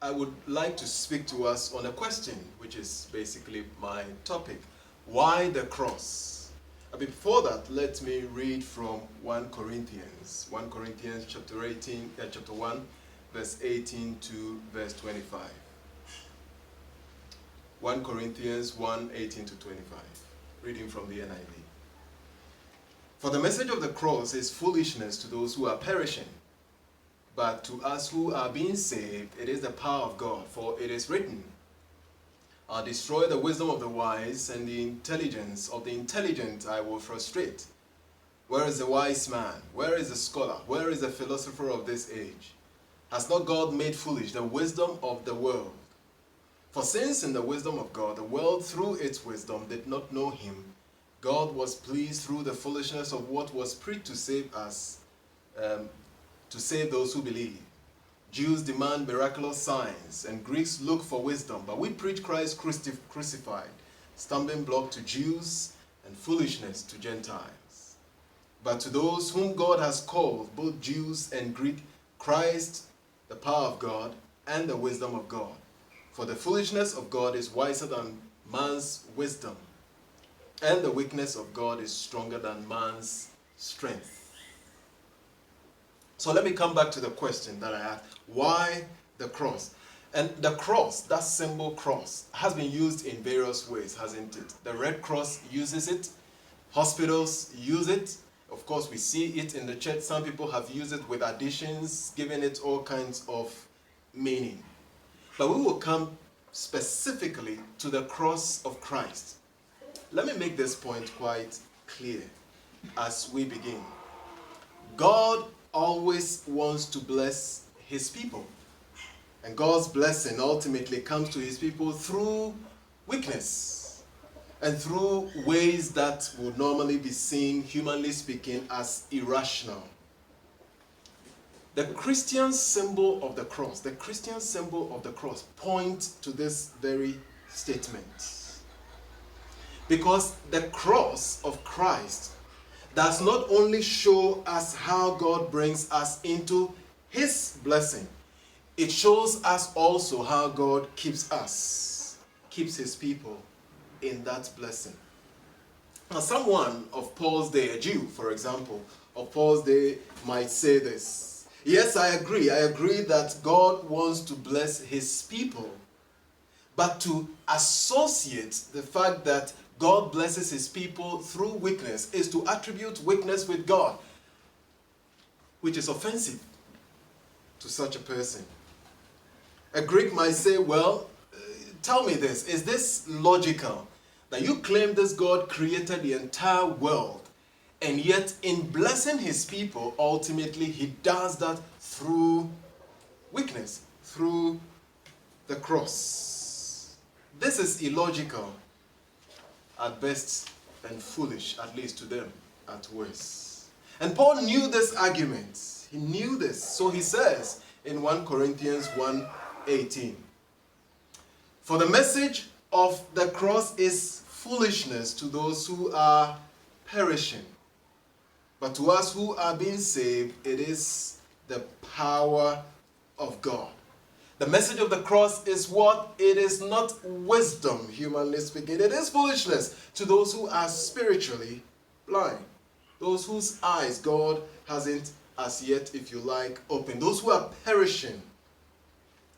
I would like to speak to us on a question, which is basically my topic. Why the cross? Before that, let me read from 1 Corinthians. 1 Corinthians chapter 1, verse 18 to verse 25. 1 Corinthians 1, 18 to 25. Reading from the NIV. For the message of the cross is foolishness to those who are perishing. But to us who are being saved, it is the power of God. For it is written, I'll destroy the wisdom of the wise, and the intelligence of the intelligent I will frustrate. Where is the wise man? Where is the scholar? Where is the philosopher of this age? Has not God made foolish the wisdom of the world? For since in the wisdom of God, the world through its wisdom did not know him, God was pleased through the foolishness of what was preached to save us, to save those who believe. Jews demand miraculous signs, and Greeks look for wisdom, but we preach Christ crucified, stumbling block to Jews and foolishness to Gentiles. But to those whom God has called, both Jews and Greek, Christ, the power of God and the wisdom of God. For the foolishness of God is wiser than man's wisdom, and the weakness of God is stronger than man's strength. So let me come back to the question that I asked. Why the cross? And the cross, that symbol cross, has been used in various ways, hasn't it? The Red Cross uses it. Hospitals use it. Of course, we see it in the church. Some people have used it with additions, giving it all kinds of meaning. But we will come specifically to the cross of Christ. Let me make this point quite clear as we begin. God always wants to bless his people. And God's blessing ultimately comes to his people through weakness and through ways that would normally be seen, humanly speaking, as irrational. The Christian symbol of the cross, points to this very statement. Because the cross of Christ does not only show us how God brings us into his blessing, it shows us also how God keeps his people in that blessing. Now, someone of Paul's day, a Jew, for example, of Paul's day might say this. Yes, I agree that God wants to bless his people. But to associate the fact that God blesses his people through weakness is to attribute weakness with God, which is offensive to such a person. A Greek might say, well, tell me this, is this logical? That you claim this God created the entire world, and yet in blessing his people, ultimately he does that through weakness, through the cross. This is illogical at best and foolish, at least to them, at worst. And Paul knew this argument. He knew this. So he says in 1 Corinthians 1:18, for the message of the cross is foolishness to those who are perishing. But to us who are being saved, it is the power of God. The message of the cross is what? It is not wisdom, humanly speaking. It is foolishness to those who are spiritually blind. Those whose eyes God hasn't as yet, if you like, opened. Those who are perishing.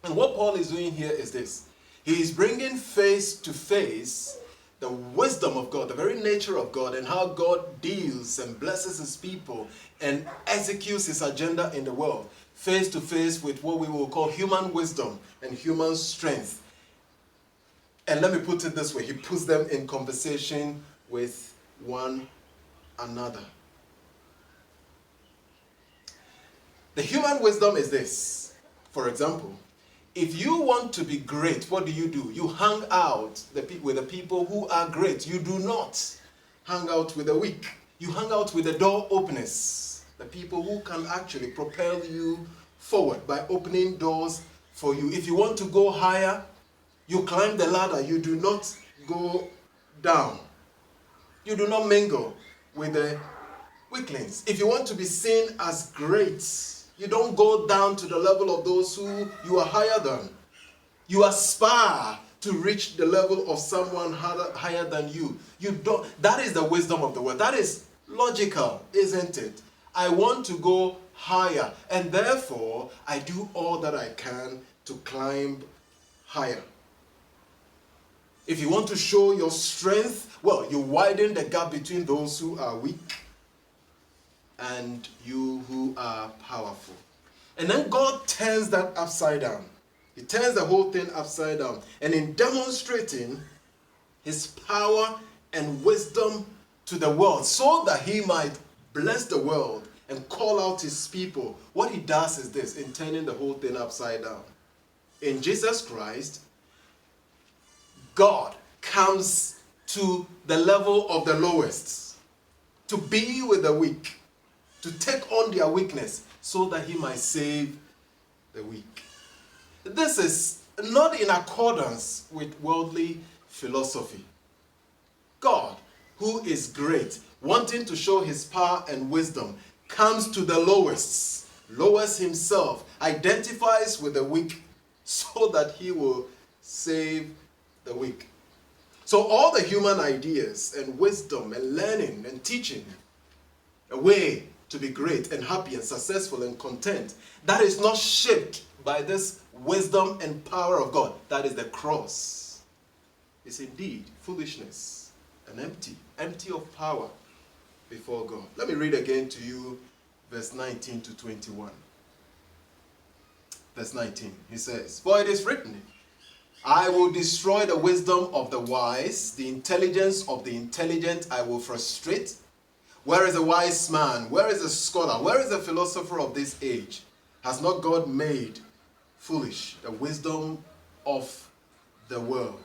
And what Paul is doing here is this. He is bringing face to face the wisdom of God, the very nature of God, and how God deals and blesses his people and executes his agenda in the world, face to face with what we will call human wisdom and human strength. And let me put it this way, he puts them in conversation with one another. The human wisdom is this. For example, if you want to be great, what do? You hang out with the people who are great. You do not hang out with the weak. You hang out with the door openers, the people who can actually propel you forward by opening doors for you. If you want to go higher, you climb the ladder. You do not go down. You do not mingle with the weaklings. If you want to be seen as great, you don't go down to the level of those who you are higher than. You aspire to reach the level of someone higher than you. You don't. That is the wisdom of the world. That is logical, isn't it? I want to go higher, and therefore I do all that I can to climb higher. If you want to show your strength, well, you widen the gap between those who are weak and you who are powerful. And then God turns that upside down. He turns the whole thing upside down. And in demonstrating his power and wisdom to the world so that he might bless the world and call out his people, what he does is this, in turning the whole thing upside down. In Jesus Christ, God comes to the level of the lowest, to be with the weak, to take on their weakness so that he might save the weak. This is not in accordance with worldly philosophy. God, who is great, wanting to show his power and wisdom, comes to the lowest, lowers himself, identifies with the weak so that he will save the weak. So all the human ideas and wisdom and learning and teaching, a way to be great and happy and successful and content, that is not shaped by this wisdom and power of God. That is the cross. It's indeed foolishness and empty of power before God. Let me read again to you verse 19 to 21. Verse 19, he says, "For it is written, I will destroy the wisdom of the wise, the intelligence of the intelligent I will frustrate. Where is a wise man? Where is a scholar? Where is a philosopher of this age? Has not God made foolish the wisdom of the world?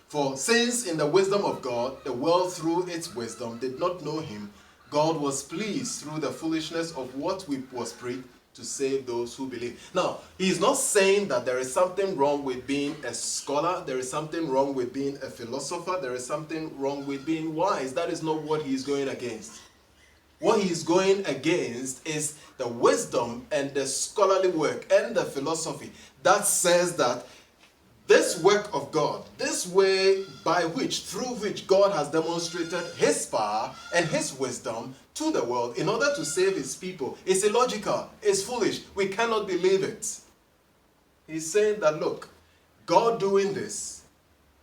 For since in the wisdom of God, the world through its wisdom did not know him, God was pleased through the foolishness of what was preached to save those who believe." Now, he's not saying that there is something wrong with being a scholar, there is something wrong with being a philosopher, there is something wrong with being wise. That is not what he's going against. What he's going against is the wisdom and the scholarly work and the philosophy that says that this work of God, this way by which, through which God has demonstrated his power and his wisdom to the world in order to save his people, is illogical, is foolish. We cannot believe it. He's saying that, look, God doing this,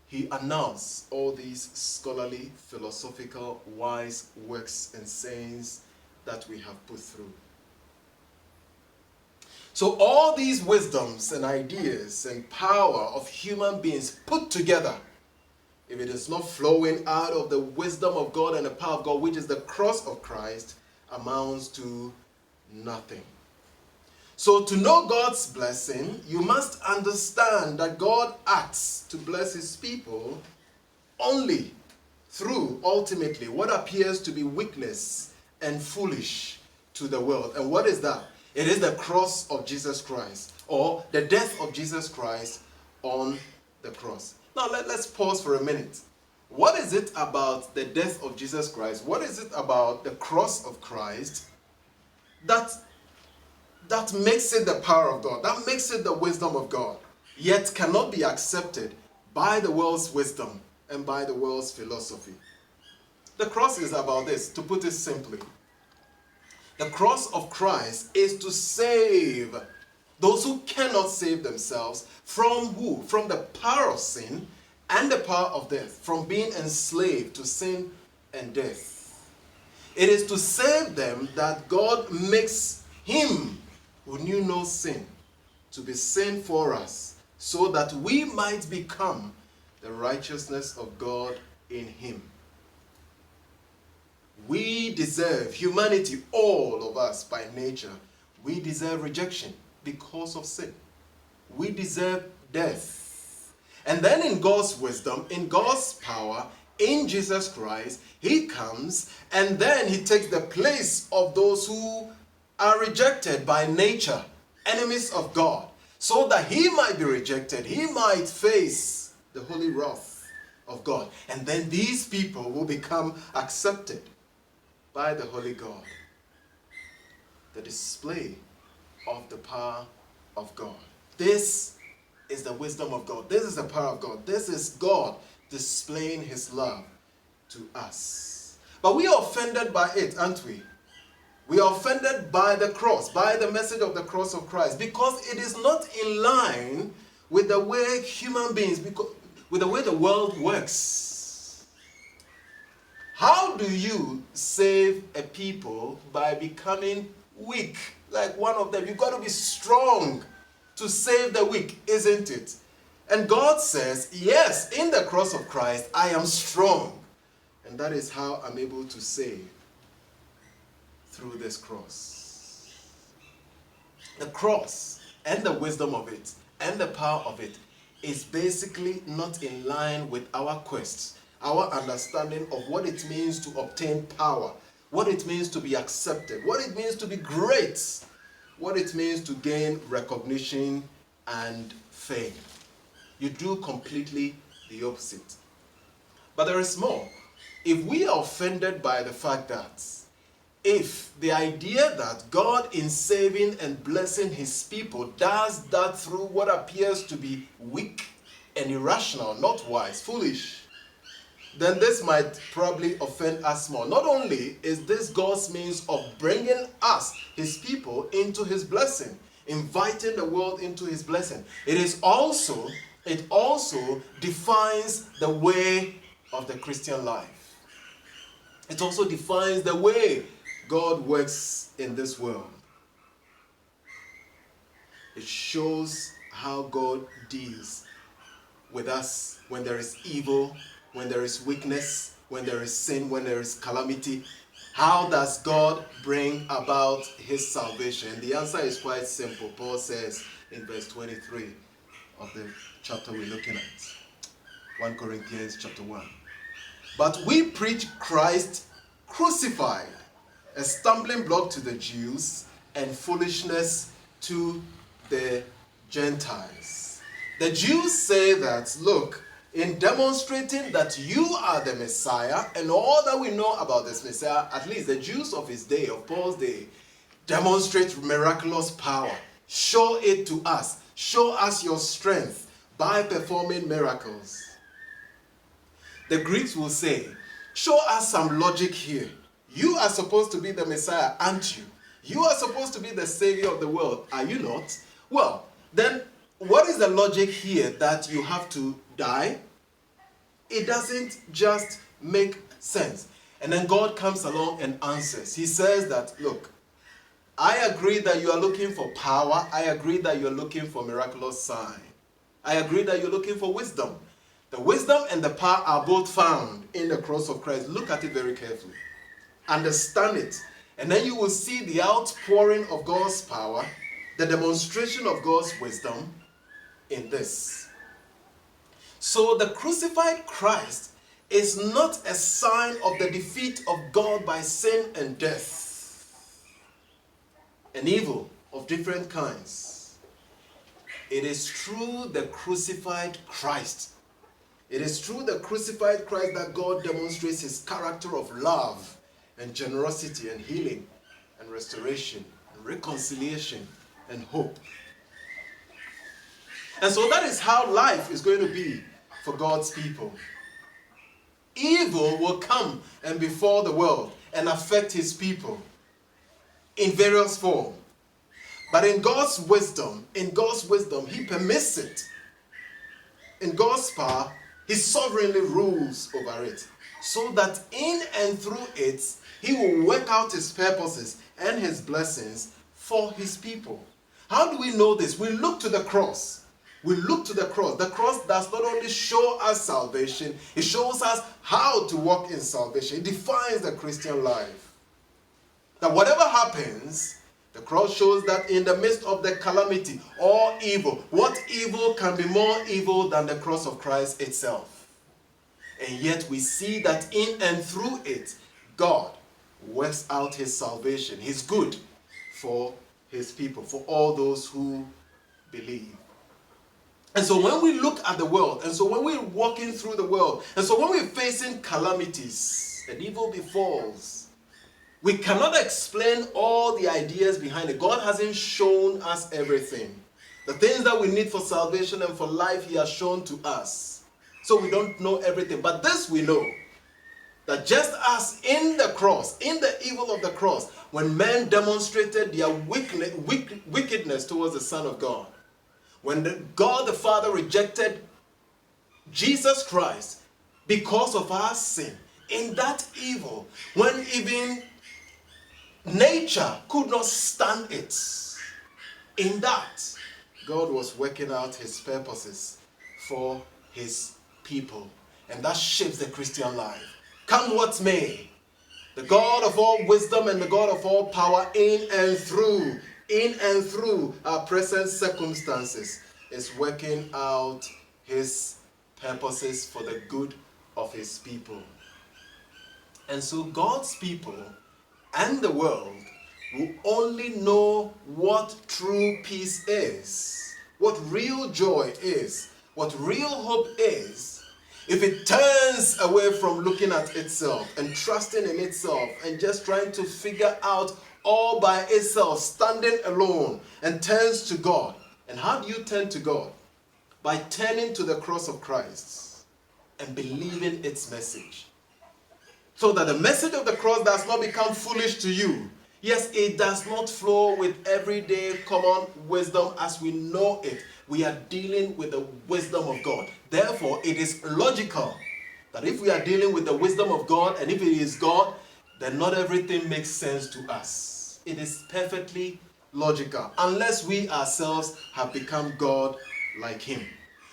he announced all these scholarly, philosophical, wise works and sayings that we have put through. So all these wisdoms and ideas and power of human beings put together, if it is not flowing out of the wisdom of God and the power of God, which is the cross of Christ, amounts to nothing. So to know God's blessing, you must understand that God acts to bless his people only through, ultimately, what appears to be weakness and foolish to the world. And what is that? It is the cross of Jesus Christ, or the death of Jesus Christ on the cross. Now let's pause for a minute. What is it about the death of Jesus Christ? What is it about the cross of Christ that makes it the power of God, that makes it the wisdom of God, yet cannot be accepted by the world's wisdom and by the world's philosophy? The cross is about this, to put it simply. The cross of Christ is to save those who cannot save themselves from who? From the power of sin and the power of death, from being enslaved to sin and death. It is to save them that God makes him who knew no sin to be sin for us, so that we might become the righteousness of God in him. We deserve, humanity, all of us by nature, we deserve rejection because of sin. We deserve death. And then in God's wisdom, in God's power, in Jesus Christ, he comes and then he takes the place of those who are rejected by nature, enemies of God, so that he might be rejected, he might face the holy wrath of God. And then these people will become accepted by the Holy God. The display of the power of God. This is the wisdom of God. This is the power of God. This is God displaying his love to us. But we are offended by it, aren't we? We are offended by the cross, by the message of the cross of Christ, because it is not in line with the way human beings, with the way the world works. How do you save a people? By becoming weak, like one of them. You've got to be strong to save the weak, isn't it? And God says, yes, in the cross of Christ, I am strong. And that is how I'm able to save, through this cross. The cross and the wisdom of it and the power of it is basically not in line with our quest, our understanding of what it means to obtain power, what it means to be accepted, what it means to be great, what it means to gain recognition and fame. You do completely the opposite. But there is more. If we are offended by the fact that, if the idea that God in saving and blessing his people does that through what appears to be weak and irrational, not wise, foolish, then this might probably offend us more. Not only is this God's means of bringing us, his people, into his blessing, inviting the world into his blessing, it also defines the way of the Christian life. It also defines the way God works in this world. It shows how God deals with us when there is evil, when there is weakness, when there is sin, when there is calamity. How does God bring about his salvation? The answer is quite simple. Paul says in verse 23 of the chapter we're looking at, 1 Corinthians chapter 1. But we preach Christ crucified, a stumbling block to the Jews and foolishness to the Gentiles. The Jews say that, look, in demonstrating that you are the Messiah, and all that we know about this Messiah, at least the Jews of his day, of Paul's day, demonstrate miraculous power. Show it to us. Show us your strength by performing miracles. The Greeks will say, show us some logic here. You are supposed to be the Messiah, aren't you? You are supposed to be the Savior of the world, are you not? Well, then what is the logic here that you have to die? It doesn't just make sense. And then God comes along and answers. He says that, look, I agree that you are looking for power. I agree that you're looking for miraculous sign. I agree that you're looking for wisdom. The wisdom and the power are both found in the cross of Christ. Look at it very carefully. Understand it. And then you will see the outpouring of God's power, the demonstration of God's wisdom in this. So the crucified Christ is not a sign of the defeat of God by sin and death and evil of different kinds. It is through the crucified Christ. It is through the crucified Christ that God demonstrates his character of love and generosity and healing and restoration and reconciliation and hope. And so that is how life is going to be for God's people. Evil will come and befall the world and affect his people in various forms. But in God's wisdom, he permits it. In God's power, he sovereignly rules over it, so that in and through it, he will work out his purposes and his blessings for his people. How do we know this? We look to the cross. We look to the cross. The cross does not only show us salvation, it shows us how to walk in salvation. It defines the Christian life. That whatever happens, the cross shows that in the midst of the calamity or evil, what evil can be more evil than the cross of Christ itself? And yet we see that in and through it, God works out his salvation, his good for his people, for all those who believe. And so when we look at the world, and so when we're walking through the world, and so when we're facing calamities and evil befalls, we cannot explain all the ideas behind it. God hasn't shown us everything. The things that we need for salvation and for life, he has shown to us. So we don't know everything. But this we know, that just as in the cross, in the evil of the cross, when men demonstrated their wickedness towards the Son of God, when God the Father rejected Jesus Christ because of our sin, in that evil, when even nature could not stand it, in that, God was working out his purposes for his people. And that shapes the Christian life. Come what may, the God of all wisdom and the God of all power in and through our present circumstances is working out his purposes for the good of his people. And so God's people and the world will only know what true peace is, what real joy is, what real hope is, if it turns away from looking at itself and trusting in itself and just trying to figure out all by itself, standing alone, and turns to God. And how do you turn to God? By turning to the cross of Christ and believing its message. So that the message of the cross does not become foolish to you. Yes, it does not flow with everyday common wisdom as we know it. We are dealing with the wisdom of God. Therefore, it is logical that if we are dealing with the wisdom of God, and if it is God, then not everything makes sense to us. It is perfectly logical, unless we ourselves have become God like him.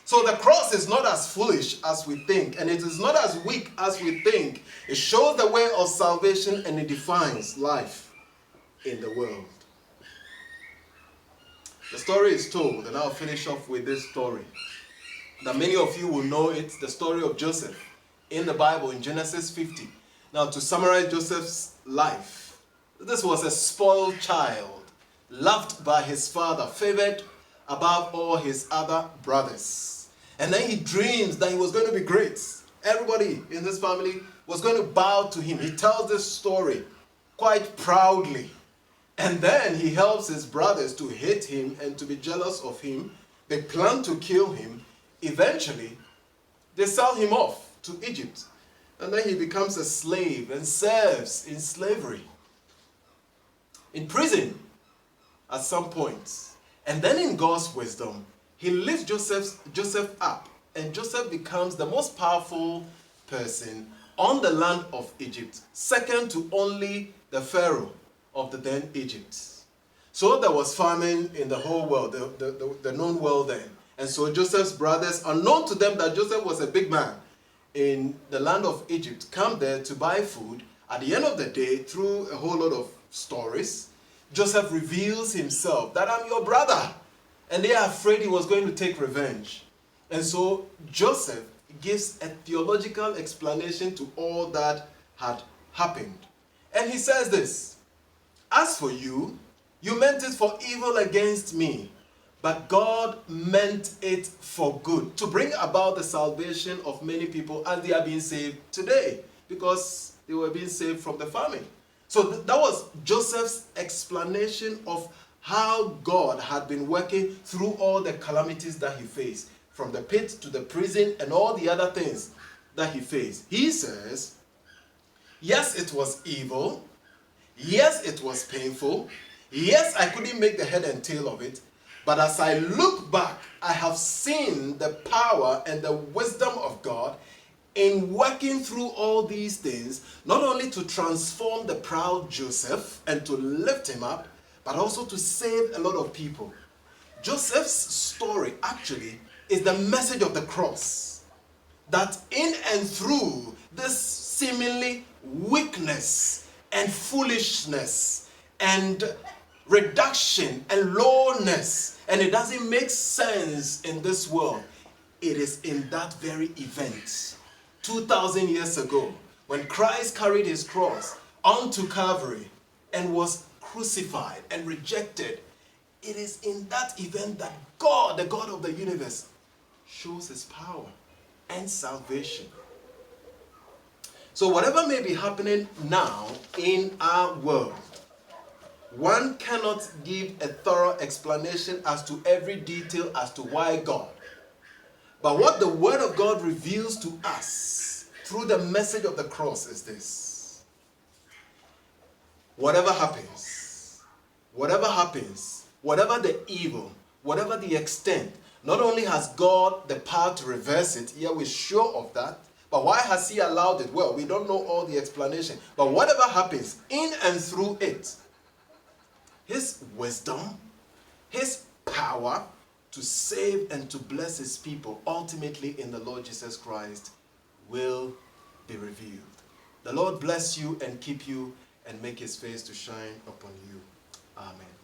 So the cross is not as foolish as we think, and it is not as weak as we think. It shows the way of salvation, and it defines life in the world. The story is told, and I'll finish off with this story. That many of you will know it, the story of Joseph in the Bible in Genesis 50. Now, to summarize Joseph's life, this was a spoiled child, loved by his father, favored above all his other brothers. And then he dreams that he was going to be great. Everybody in this family was going to bow to him. He tells this story quite proudly. And then he helps his brothers to hate him and to be jealous of him. They plan to kill him. Eventually, they sell him off to Egypt. And then he becomes a slave and serves in slavery, in prison at some point. And then in God's wisdom, he lifts Joseph up. And Joseph becomes the most powerful person on the land of Egypt, second to only the Pharaoh of the then Egypt. So there was famine in the whole world, the known world then. And so Joseph's brothers, unknown to them that Joseph was a big man in the land of Egypt, come there to buy food. At the end of the day, through a whole lot of stories, Joseph reveals himself, that I'm your brother. And they are afraid he was going to take revenge. And so Joseph gives a theological explanation to all that had happened. And he says this, as for you, you meant it for evil against me, but God meant it for good, to bring about the salvation of many people as they are being saved today, because they were being saved from the famine. So that was Joseph's explanation of how God had been working through all the calamities that he faced, from the pit to the prison and all the other things that he faced. He says, yes, it was evil. Yes, it was painful. Yes, I couldn't make the head and tail of it. But as I look back, I have seen the power and the wisdom of God in working through all these things, not only to transform the proud Joseph and to lift him up, but also to save a lot of people. Joseph's story actually is the message of the cross. That in and through this seemingly weakness and foolishness and reduction and lowness, and it doesn't make sense in this world, it is in that very event 2,000 years ago when Christ carried his cross onto Calvary and was crucified and rejected. It is in that event that God, the God of the universe, shows his power and salvation. So whatever may be happening now in our world, One cannot give a thorough explanation as to every detail as to why God. But what the Word of God reveals to us through the message of the cross is this. Whatever happens, whatever the evil, whatever the extent, not only has God the power to reverse it, yeah, we're sure of that, but why has He allowed it? Well, we don't know all the explanation. But whatever happens in and through it, His wisdom, His power to save and to bless His people, ultimately in the Lord Jesus Christ, will be revealed. The Lord bless you and keep you and make His face to shine upon you. Amen.